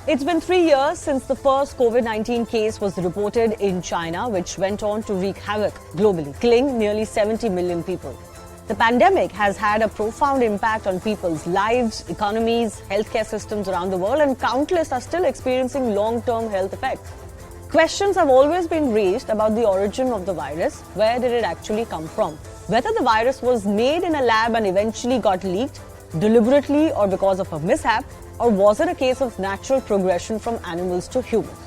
It's been 3 years since the first COVID-19 case was reported in China, which went on to wreak havoc globally, killing nearly 70 million people. The pandemic has had a profound impact on people's lives, economies, healthcare systems around the world, and countless are still experiencing long-term health effects. Questions have always been raised about the origin of the virus. Where did it actually come from? Whether the virus was made in a lab and eventually got leaked, deliberately or because of a mishap, or was it a case of natural progression from animals to humans?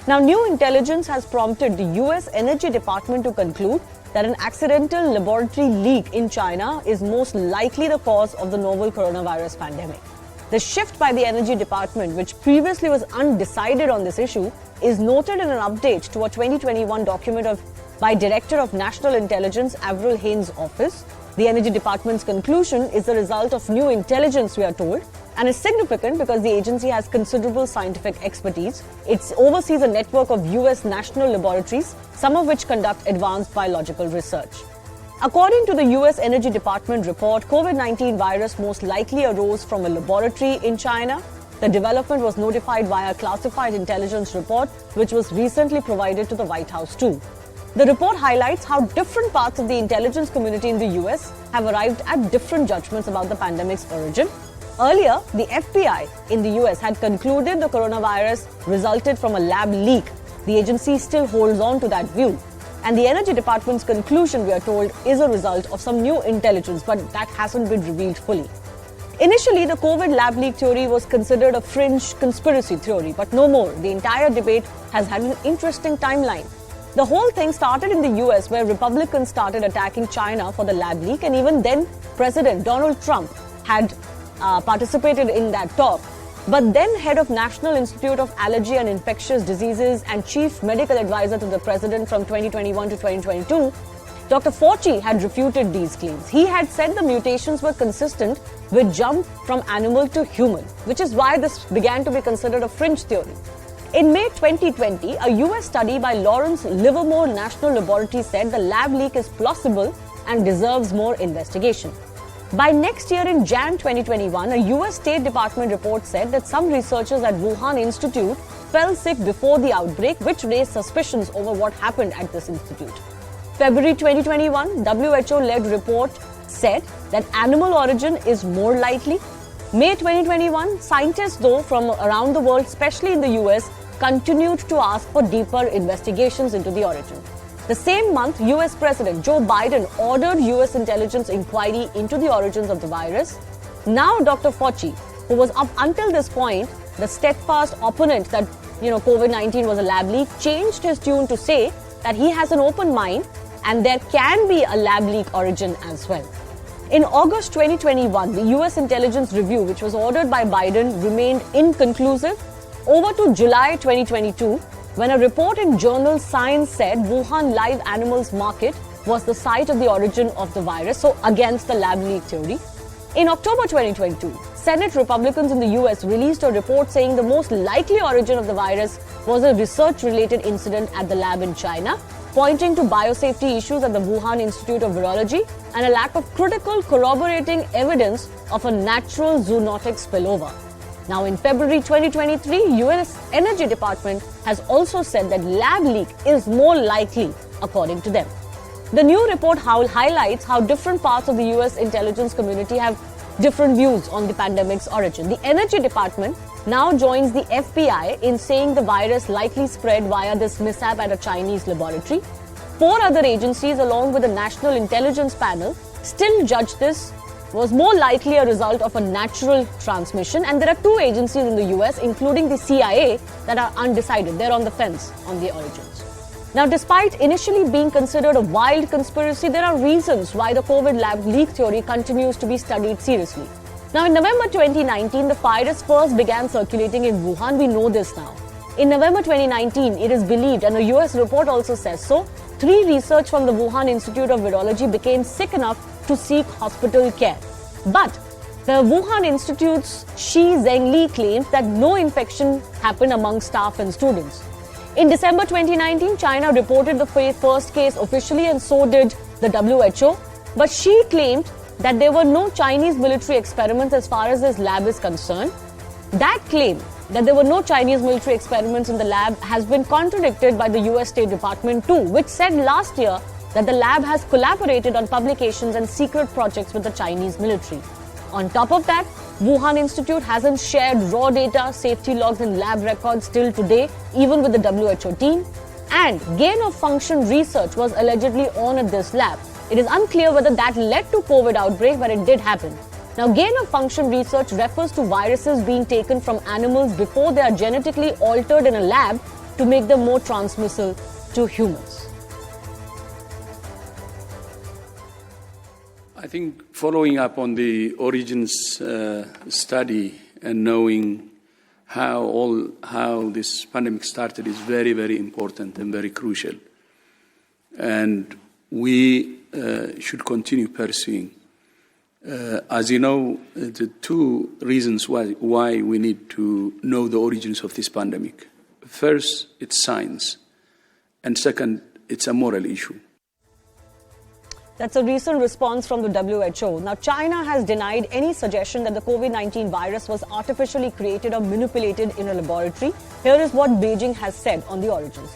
Now, new intelligence has prompted the US Energy Department to conclude that an accidental laboratory leak in China is most likely the cause of the novel coronavirus pandemic. The shift by the Energy Department, which previously was undecided on this issue, is noted in an update to a 2021 document by Director of National Intelligence Avril Haines' office. The Energy Department's conclusion is the result of new intelligence, we are told, and is significant because the agency has considerable scientific expertise. It oversees a network of US national laboratories, some of which conduct advanced biological research. According to the US Energy Department report, COVID-19 virus most likely arose from a laboratory in China. The development was notified via a classified intelligence report, which was recently provided to the White House too. The report highlights how different parts of the intelligence community in the US have arrived at different judgments about the pandemic's origin. Earlier, the FBI in the US had concluded the coronavirus resulted from a lab leak. The agency still holds on to that view. And the Energy Department's conclusion, we are told, is a result of some new intelligence, but that hasn't been revealed fully. Initially, the COVID lab leak theory was considered a fringe conspiracy theory, but no more. The entire debate has had an interesting timeline. The whole thing started in the US, where Republicans started attacking China for the lab leak, and even then, President Donald Trump had participated in that talk. But then head of National Institute of Allergy and Infectious Diseases and chief medical advisor to the president from 2021 to 2022, Dr. Fauci had refuted these claims. He had said the mutations were consistent with jump from animal to human, which is why this began to be considered a fringe theory. In May 2020, a US study by Lawrence Livermore National Laboratory said the lab leak is plausible and deserves more investigation. By next year in Jan 2021, a US State Department report said that some researchers at Wuhan Institute fell sick before the outbreak, which raised suspicions over what happened at this institute. February 2021, WHO-led report said that animal origin is more likely. May 2021, scientists, though, from around the world, especially in the US, continued to ask for deeper investigations into the origin. The same month, US President Joe Biden ordered US intelligence inquiry into the origins of the virus. Now, Dr. Fauci, who was up until this point the steadfast opponent that COVID-19 was a lab leak, changed his tune to say that he has an open mind and there can be a lab leak origin as well. In August 2021, the US intelligence review, which was ordered by Biden, remained inconclusive. Over to July 2022, when a report in journal Science said Wuhan live animals market was the site of the origin of the virus, so against the lab leak theory. In October 2022, Senate Republicans in the US released a report saying the most likely origin of the virus was a research-related incident at the lab in China, pointing to biosafety issues at the Wuhan Institute of Virology and a lack of critical corroborating evidence of a natural zoonotic spillover. Now, in February 2023, US Energy Department has also said that lab leak is more likely, according to them. The new report highlights how different parts of the US intelligence community have different views on the pandemic's origin. The Energy Department now joins the FBI in saying the virus likely spread via this mishap at a Chinese laboratory. 4 other agencies, along with the National Intelligence Panel, still judge this was more likely a result of a natural transmission, and there are 2 agencies in the US, including the CIA, that are undecided. They're on the fence on the origins. Now, despite initially being considered a wild conspiracy, there are reasons why the COVID lab leak theory continues to be studied seriously. Now, in November 2019, the virus first began circulating in Wuhan. We know this now. In November 2019, it is believed, and a US report also says so, 3 researchers from the Wuhan Institute of Virology became sick enough to seek hospital care. But the Wuhan Institute's Shi Zhengli claims that no infection happened among staff and students. In December 2019, China reported the first case officially, and so did the WHO. But Shi claimed that there were no Chinese military experiments as far as his lab is concerned. That claim that there were no Chinese military experiments in the lab has been contradicted by the US State Department too, which said last year that the lab has collaborated on publications and secret projects with the Chinese military. On top of that, Wuhan Institute hasn't shared raw data, safety logs and lab records till today, even with the WHO team. And gain-of-function research was allegedly on at this lab. It is unclear whether that led to COVID outbreak, but it did happen. Now, gain-of-function research refers to viruses being taken from animals before they are genetically altered in a lab to make them more transmissible to humans. I think following up on the origins study and knowing how this pandemic started is very, very important and very crucial. And we should continue pursuing. As you know, the two reasons why we need to know the origins of this pandemic. First, it's science. And second, it's a moral issue. That's a recent response from the WHO. Now, China has denied any suggestion that the COVID-19 virus was artificially created or manipulated in a laboratory. Here is what Beijing has said on the origins.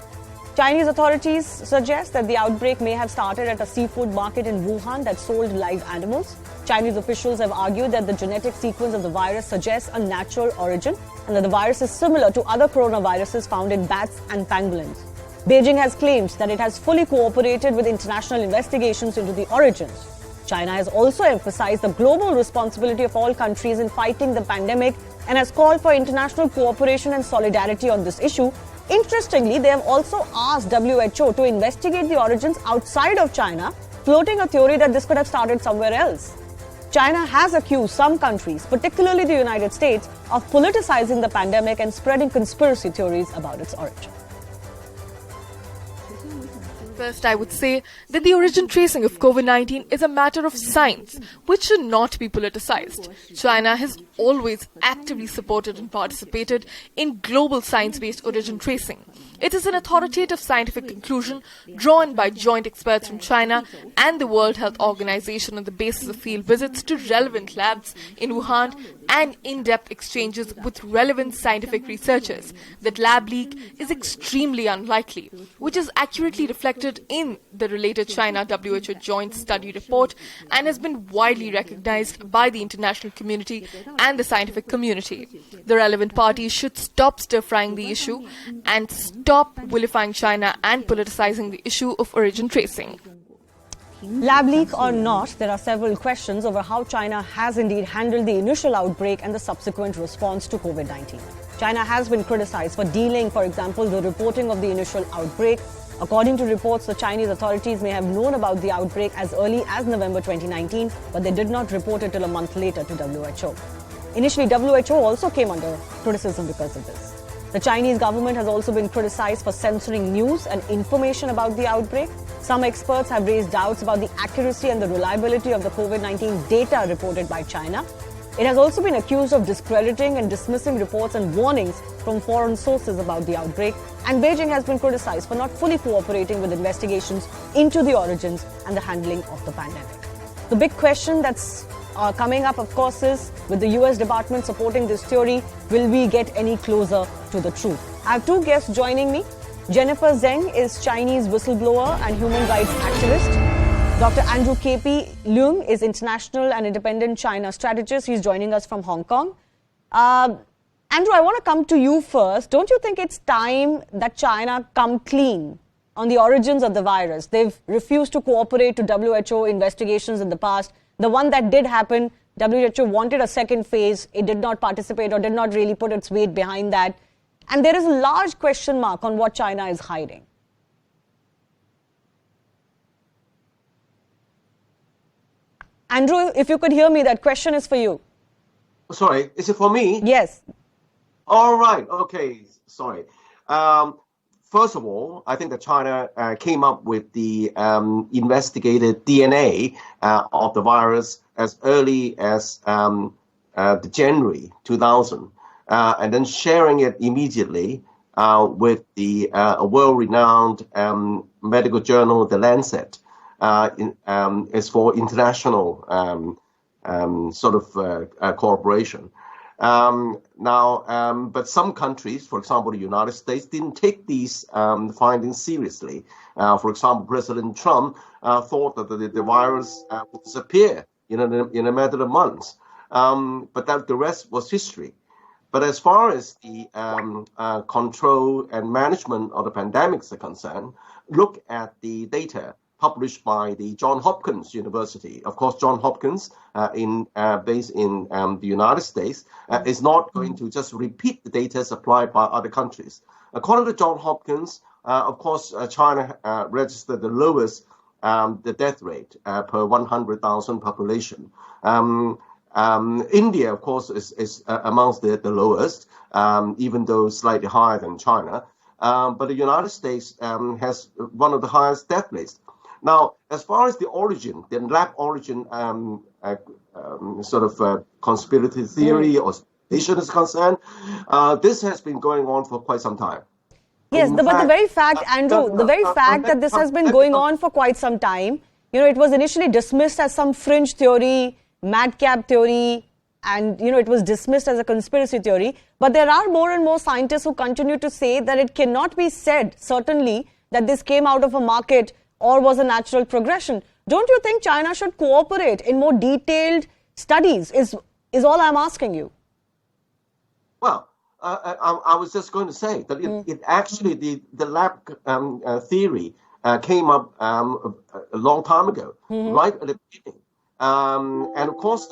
Chinese authorities suggest that the outbreak may have started at a seafood market in Wuhan that sold live animals. Chinese officials have argued that the genetic sequence of the virus suggests a natural origin and that the virus is similar to other coronaviruses found in bats and pangolins. Beijing has claimed that it has fully cooperated with international investigations into the origins. China has also emphasized the global responsibility of all countries in fighting the pandemic and has called for international cooperation and solidarity on this issue. Interestingly, they have also asked WHO to investigate the origins outside of China, floating a theory that this could have started somewhere else. China has accused some countries, particularly the United States, of politicizing the pandemic and spreading conspiracy theories about its origin. First, I would say that the origin tracing of COVID-19 is a matter of science, which should not be politicized. China has always actively supported and participated in global science-based origin tracing. It is an authoritative scientific conclusion drawn by joint experts from China and the World Health Organization on the basis of field visits to relevant labs in Wuhan and in-depth exchanges with relevant scientific researchers. That lab leak is extremely unlikely, which is accurately reflected in the related China-WHO joint study report and has been widely recognized by the international community and the scientific community. The relevant parties should stop stir-frying the issue and stop vilifying China and politicizing the issue of origin tracing. Lab leak or not, there are several questions over how China has indeed handled the initial outbreak and the subsequent response to COVID-19. China has been criticized for delaying, for example, the reporting of the initial outbreak. According to reports, the Chinese authorities may have known about the outbreak as early as November 2019, but they did not report it till a month later to WHO. Initially, WHO also came under criticism because of this. The Chinese government has also been criticized for censoring news and information about the outbreak. Some experts have raised doubts about the accuracy and the reliability of the COVID-19 data reported by China. It has also been accused of discrediting and dismissing reports and warnings from foreign sources about the outbreak. And Beijing has been criticized for not fully cooperating with investigations into the origins and the handling of the pandemic. The big question that's coming up, of course, is with the US Department supporting this theory, will we get any closer to the truth? I have two guests joining me. Jennifer Zheng is Chinese whistleblower and human rights activist. Dr. Andrew K.P. Leung is international and independent China strategist. He's joining us from Hong Kong. Andrew, I want to come to you first. Don't you think it's time that China come clean on the origins of the virus? They've refused to cooperate to WHO investigations in the past. The one that did happen, WHO wanted a second phase. It did not participate or did not really put its weight behind that. And there is a large question mark on what China is hiding. Andrew, if you could hear me, that question is for you. Sorry, is it for me? Yes. All right. Okay. Sorry. First of all, I think that China came up with the investigated DNA of the virus as early as the January 2000, and then sharing it immediately with the world-renowned medical journal, The Lancet. Is for international cooperation. But some countries, for example, the United States, didn't take these findings seriously. For example, President Trump thought that the virus would disappear in a matter of months. But that the rest was history. But as far as the control and management of the pandemics are concerned, look at the data published by the Johns Hopkins University. Of course, Johns Hopkins, based in the United States, is not going to just repeat the data supplied by other countries. According to Johns Hopkins, of course, China registered the lowest the death rate per 100,000 population. India, of course, is amongst the lowest, even though slightly higher than China. But the United States has one of the highest death rates. Now, as far as the origin, the lab origin conspiracy theory or speculation is concerned, this has been going on for quite some time. Yes, but the very fact, Andrew, the very fact that this has been going on for quite some time, it was initially dismissed as some fringe theory, madcap theory, and, it was dismissed as a conspiracy theory. But there are more and more scientists who continue to say that it cannot be said, certainly, that this came out of a market or was a natural progression. Don't you think China should cooperate in more detailed studies, is all I'm asking you? Well, I was just going to say that it actually, the lab theory came up a long time ago, right at the beginning. And of course,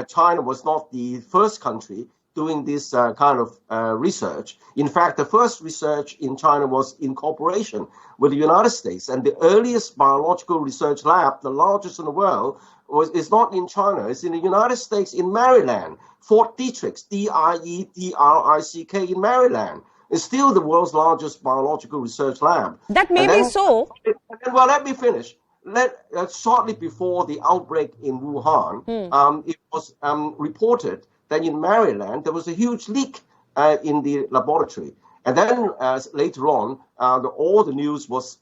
China was not the first country doing this kind of research. In fact, the first research in China was in cooperation with the United States. And the earliest biological research lab, the largest in the world, is not in China. It's in the United States, in Maryland. Fort Detrick, D-I-E-D-R-I-C-K, in Maryland. It's still the world's largest biological research lab. That may be so. Well, let me finish. Shortly before the outbreak in Wuhan, it was reported that in Maryland, there was a huge leak in the laboratory. And then later on, all the news was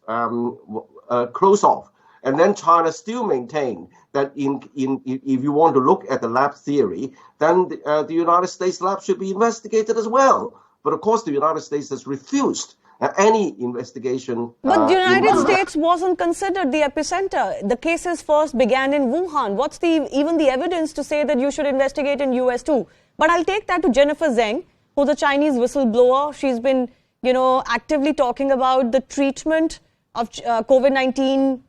closed off. And then China still maintained that if you want to look at the lab theory, then the United States lab should be investigated as well. But of course, the United States has refused any investigation. But the United States wasn't considered the epicenter. The cases first began in Wuhan. What's even the evidence to say that you should investigate in US too? But I'll take that to Jennifer Zeng, who's a Chinese whistleblower. She's been, actively talking about the treatment of COVID-19,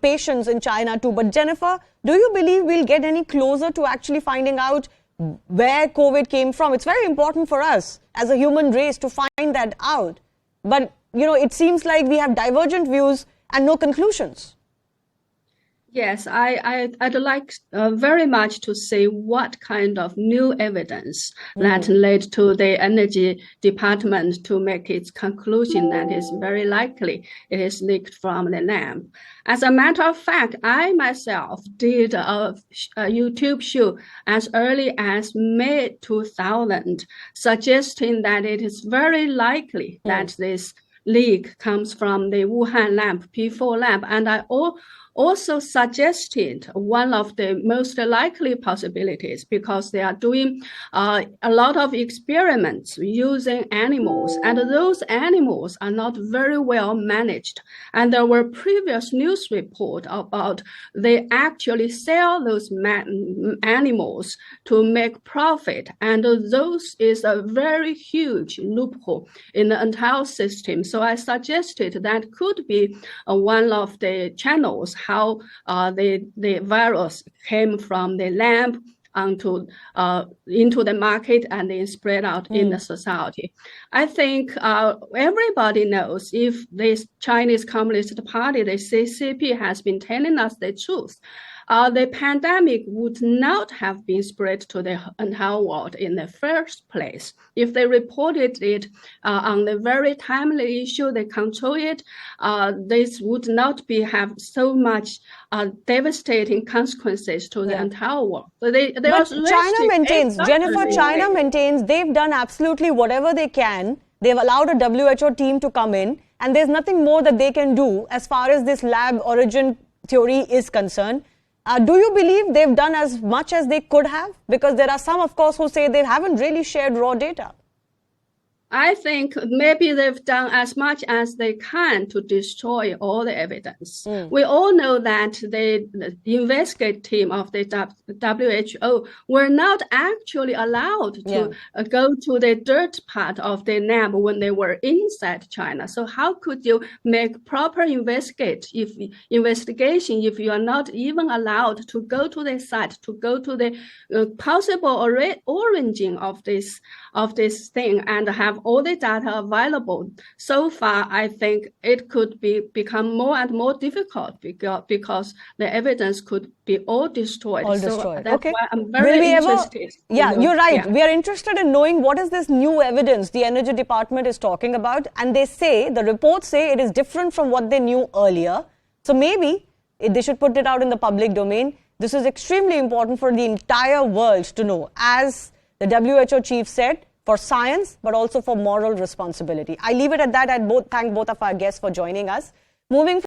patients in China too. But Jennifer, do you believe we'll get any closer to actually finding out where COVID came from? It's very important for us as a human race to find that out. But, it seems like we have divergent views and no conclusions. Yes, I'd like very much to see what kind of new evidence that led to the Energy Department to make its conclusion that it's very likely it is leaked from the lab. As a matter of fact, I myself did a YouTube show as early as May 2000, suggesting that it is very likely that this leak comes from the Wuhan lab, P4 lab, and I also suggested one of the most likely possibilities because they are doing a lot of experiments using animals, and those animals are not very well managed. And there were previous news reports about they actually sell those animals to make profit, and those is a very huge loophole in the entire system. So I suggested that could be one of the channels how the virus came from the lab into the market and then spread out in the society. I think everybody knows if this Chinese Communist Party, the CCP, has been telling us the truth, the pandemic would not have been spread to the entire world in the first place. If they reported it on the very timely issue, they control it, this would not have so much devastating consequences to the entire world. So but China maintains, Jennifer, China maintains they've done absolutely whatever they can. They've allowed a WHO team to come in, and there's nothing more that they can do as far as this lab origin theory is concerned. Do you believe they've done as much as they could have? Because there are some, of course, who say they haven't really shared raw data. I think maybe they've done as much as they can to destroy all the evidence. We all know that the investigative team of the WHO were not actually allowed to go to the dirt part of the lab when they were inside China. So how could you make proper investigation if you are not even allowed to go to the site, to go to the possible origin of this thing and have all the data available? So far, I think it could become more and more difficult because the evidence could be all destroyed. So that's why I'm very interested. You're right. Yeah. We are interested in knowing what is this new evidence the Energy Department is talking about. And the reports say it is different from what they knew earlier. So maybe they should put it out in the public domain. This is extremely important for the entire world to know, as the WHO chief said, for science, but also for moral responsibility. I leave it at that. I thank both of our guests for joining us. Moving